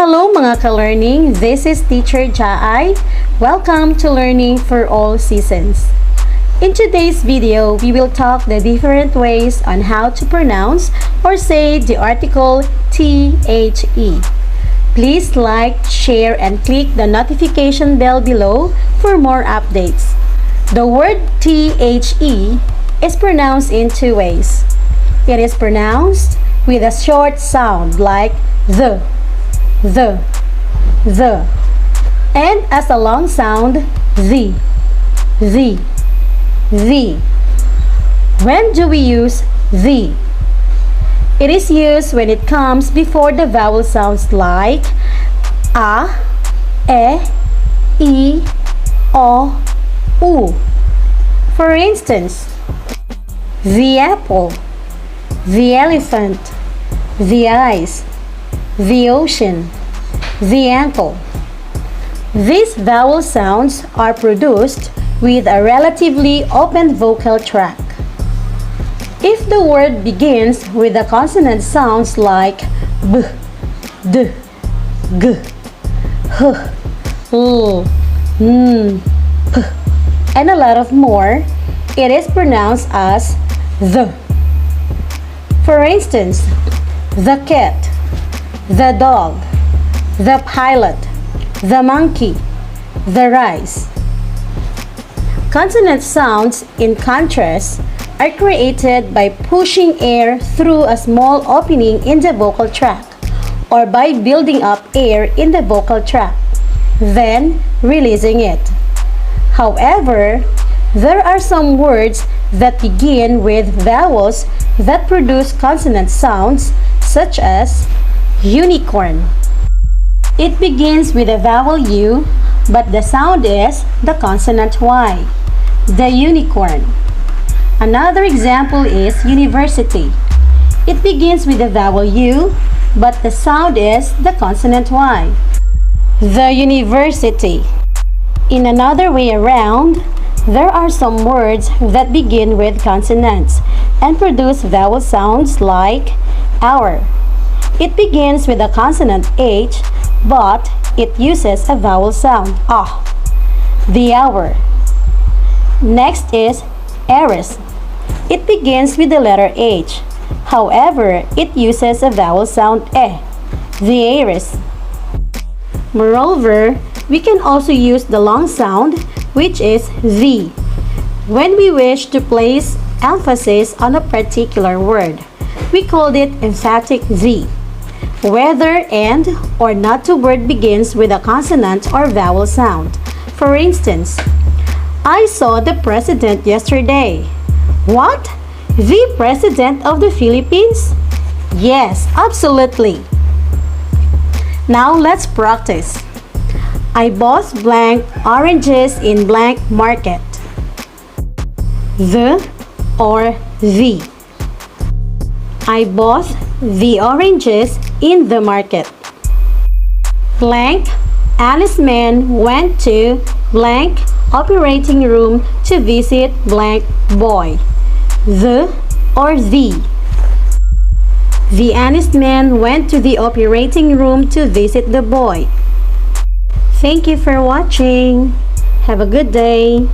Hello mga ka-learning, this is Teacher Jaay. Welcome to Learning for All Seasons. In today's video, we will talk the different ways on how to pronounce or say the article THE. Please like, share, and click the notification bell below for more updates. The word THE is pronounced in two ways. It is pronounced with a short sound like the, and as a long sound, the. When do we use the? It is used when it comes before the vowel sounds like a, e, o, u. For instance, the apple, the elephant, the eyes, the ocean, the ankle. These vowel sounds are produced with a relatively open vocal tract. If the word begins with the consonant sounds like b, d, g, h, l, n, p, and a lot of more, it is pronounced as the. For instance, the cat, the dog, the pilot, the monkey, the rice. Consonant sounds, in contrast, are created by pushing air through a small opening in the vocal tract or by building up air in the vocal tract, then releasing it. However, there are some words that begin with vowels that produce consonant sounds, such as unicorn. It begins with a vowel U, but the sound is the consonant Y. The unicorn. Another example is university. It begins with the vowel U, but the sound is the consonant Y. The university. In another way around, there are some words that begin with consonants and produce vowel sounds like hour. It begins with a consonant H, but it uses a vowel sound ah. The hour. Next is heiress. It begins with the letter H. However, it uses a vowel sound eh. The heiress. Moreover, we can also use the long sound, which is the, when we wish to place emphasis on a particular word. We called it emphatic the. Whether and or not the word begins with a consonant or vowel sound. For instance, I saw the president yesterday. What? The president of the Philippines? Yes, absolutely. Now let's practice. I bought blank oranges in blank market. The or the. I bought the oranges in the market. Blank, Alice's man went to blank operating room to visit blank boy. The or the. The honest man went to the operating room to visit the boy. Thank you for watching. Have a good day.